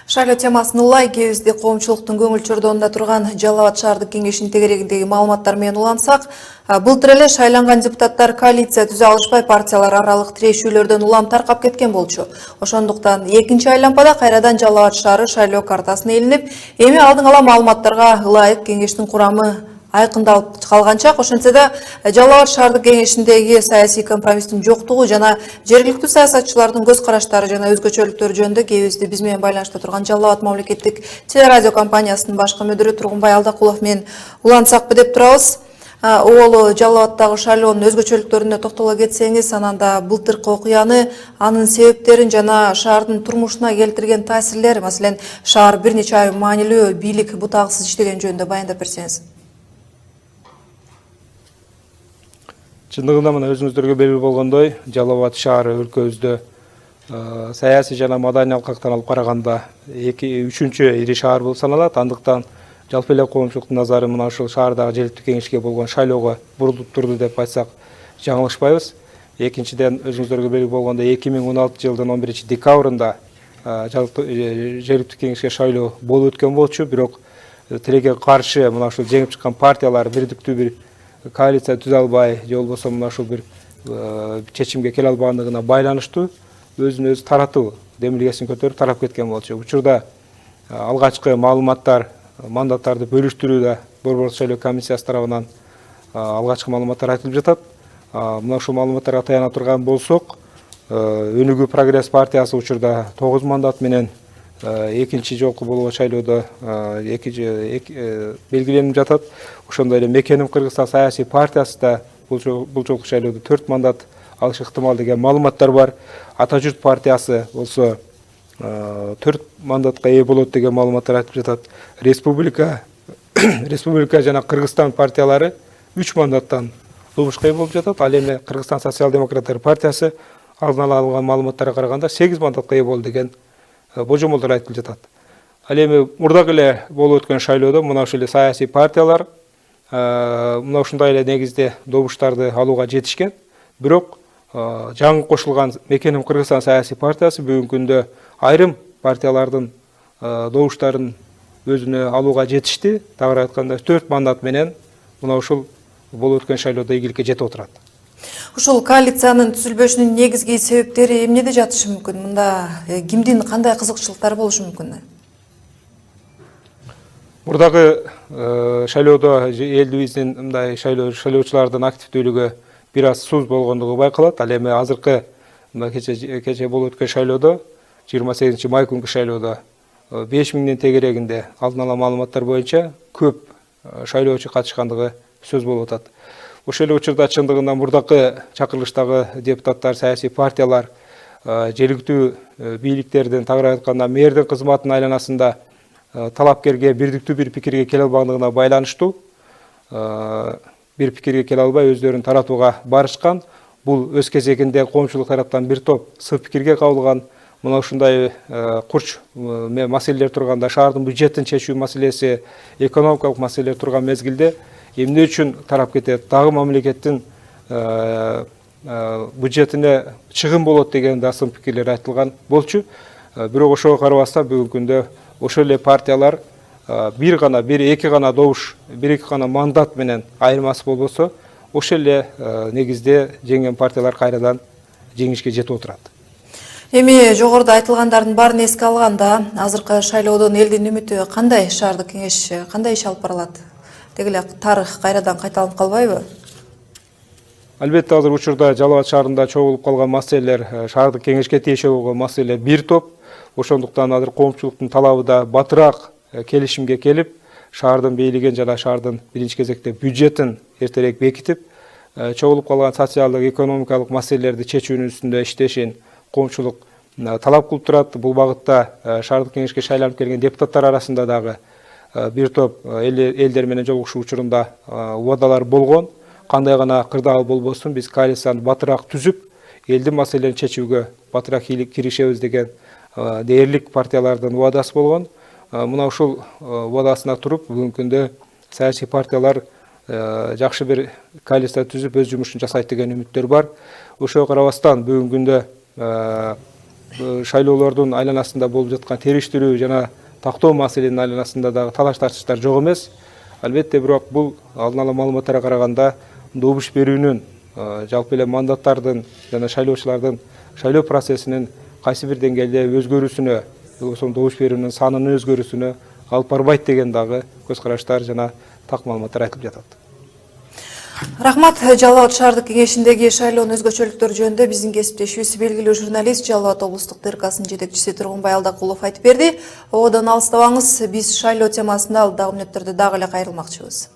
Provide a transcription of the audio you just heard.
Шайлоо темасын улай кебизде коомчулуктун көңүл чордоонунда турган Жалал Абад шаардык кеңешинин тегерегиндеги маалыматтар менен улантсак, былтыр эле шайланган депутаттар коалиция түзө алышпай партиялар аралык тирешүүлөрдөн улам таркап кеткен болчу. Ошондуктан экинчи айлампада кайрадан Жалал Абад шаары шайлоо картасына илинип, эми алдын ала маалыматтарга ылайык кеңештин курамы айкындалып калганча, ошентсе да Жалал Абад шаардык кеңешиндеги саясий компромисстин жоктугу жана жергиликтүү саясатчылардын көз караштары жана өзгөчөлүктөрү жөнүндө кебизде биз менен байланышта турган Жалал Абад мамлекеттик телерадио компаниясынын башкы мүдүрү Тургунбай Алдакулов менен улантсакпы деп турабыз. Оолу Жалал Абаддагы шайлоонун өзгөчөлүктөрүнө токтоло кетсеңиз, анан былтыркы окуяны, анын себептерин жана шаардын турмушуна келтирген таасирлер, маселен, шаар бир нече ай маанилүү бийлик бутагысыз иштеген жөнүндө баяндап берсеңиз. Чындыгында мына өзүңүздөргө белгилүү болгондой, Жалал Абад шаары өлкөбүздө саясий жана маданий алкактан алып караганда үчүнчү ири шаар болуп саналат. Андыктан жалпы эле коомчулуктун назары мына ушул шаардагы жергиликтүү кеңешке болгон шайлоого бурулуп турду деп айтсак жаңылышпайбыз. Экинчиден, өзүңүздөргө белгилүү болгондой 2016 жылдын 11 декабрында жергиликтүү кеңешке шайлоо болуп өткөн болчу, бирок тилекке каршы мына ушул жеңип чыккан партиялар бирдиктүү бир коалиция түзө албай, же болбосо мына ушул бир чечимге келе албагандыгына байланыштуу өзүн өзү таратуу демилгесин көтөрүп тарап кеткен болчу. Учурда алгачкы маалыматтар, мандаттарды бөлүштүрүүдө Борбордук шайлоо комиссиясы тарабынан алгачкы маалыматтар айтылып жатат. Мына ушул маалыматтарга таяна турган болсок, Өнүгүү прогресс партиясы учурда 9 мандат менен экинчи жолку болгон шайлоодо белгиленип жатат. Ошондой эле Мекеним Кыргызстан саясий партиясы да бул жолку шайлоодо 4 мандат алыш ыктымал деген маалыматтар бар. Ата журт партиясы болсо 4 мандатка ээ болот деген маалыматтар айтып жатат. Республика жана Кыргызстан партиялары 3 мандаттан добушка ээ болуп жатат. Ал эми Кыргызстан социал-демократтар партиясы алдын ала алган маалыматтарга караганда 8 мандатка ээ болду деген божомолдор айтылып жатат. Ал эми мурдак эле болуп өткөн шайлоодо мына ушул эле саясий партиялар мына ушундай эле негизде добуштарды алууга жетишкен. Бирок жаңы кошулган Мекеним Кыргызстан саясий партиясы бүгүнкү күндө айрым партиялардын добуштарын өзүнө алууга жетишти. Тагыраак айтканда 4 мандат менен мына ушул болуп өткөн шайлоодо ийгиликке жетип отурат. Ушул коалициянын түзүлбөшүнүн негизги себептери эмнеде жатышы мүмкүн? Мында кимдин кандай кызыкчылыктары болушу мүмкүн? Мурдагы шайлоодо элибиздин мындай шайлоочулардын активдүүлүгү бир аз суз болгондугу байкалат. Ал эми азыркы кече болуп өткөн шайлоодо 28 май күнкү шайлоодо 5000 тегерегинде алдын ала маалыматтар боюнча көп шайлоочу катышкандыгы сөз болуп атат. Ошол эле учурда чындыгында мурдакы чакырылыштагы депутаттар, саясий партиялар жергиликтүү бийликтердин, тагыраак айтканда мэрдин кызматынын айланасында талапкерге бирдиктүү бир пикирге келе албагандыгына байланыштуу бир пикирге келе албай өздөрүн таратууга барышкан. Бул өз кезегинде коомчулук тараптан бир топ сы пикирге кабылган. Мына ушундай курч маселелер турганда, шаардын бюджетин чечүү маселеси, экономикалык маселелер турган мезгилде эмне үчүн тарап кетет, дагы мамлекеттин бюджетине чыгым болот деген да сын пикирлер айтылган болчу. Бирок ошого карабастан бүгүнкү күндө ошол эле партиялар эки гана добуш, эки гана мандат менен айырмасы болбосо, ошол эле негизде жеңген партиялар кайрадан жеңишке жетип отурат. Эми жогоруда айтылгандардын баарын эске алганда, азыркы шайлоодон элдин үмүтү кандай? Шаардык кеңеш кандай иш алып барылат? Деги эле тарых кайрадан кайталанып калбайбы? Албетте азыр учурда Жалал Абад шаарында чогулуп калган маселелер, шаардык кеңешке тиешелүү болгон маселе бир топ. Ошондуктан азыр коомчулуктун талабы да батыраак келишимге келип, шаардын бийлигин жана шаардын биринчи кезекте бюджетин эртерээк бекитип, чогулуп калган социалдык, экономикалык маселелерди чечүүнүн үстүндө иштешин коомчулук талап кылып турат. Бул багытта шаардык кеңешке шайланып келген депутаттар арасында дагы бир топ элдер менен жолугушуу учурунда убадалар болгон. Кандай гана кырдаал болбосун, биз коалицияны батыраак түзүп, элдин маселелерин чечүүгө батыраак киришебиз деген дээрлик партиялардын убадасы болгон. Мына ушул убадасына туруп, бүгүнкү күндө саясий партиялар жакшы бир коалиция түзүп өз жумушун жасайт деген үмүттөр бар. Ошого карабастан бүгүнкү күндө шайлоолордун айланасында болуп жаткан териштирүү жана тактоо маселенин айланасында дагы талаш тартыштар жок эмес. Албетте бирок бул алдын ала маалыматтарга караганда добуш берүүнүн жалпы эле мандаттардын жана шайлоочулардын шайлоо процессинин кайсы бир деңгээлде өзгөрүүсүнө, же болбосо добуш берүүнүн санынын өзгөрүүсүнө алып барбайт деген дагы көз караштар жана так маалыматтар айтылып жатат. Рахмат, Жалал Абад шаардык кеңешиндеги шайлоонун өзгөчөлүктөрү жөнүндө биздин кесиптешибиз белгилүү журналист Жалал Абад облустук ТРКсынын жетекчиси Тургунбай Алдакулов айтып берди. Оодон алыстабаңыз, биз шайлоо темасында алдагы мүнөттөрдө дагы эле кайрылмакчыбыз.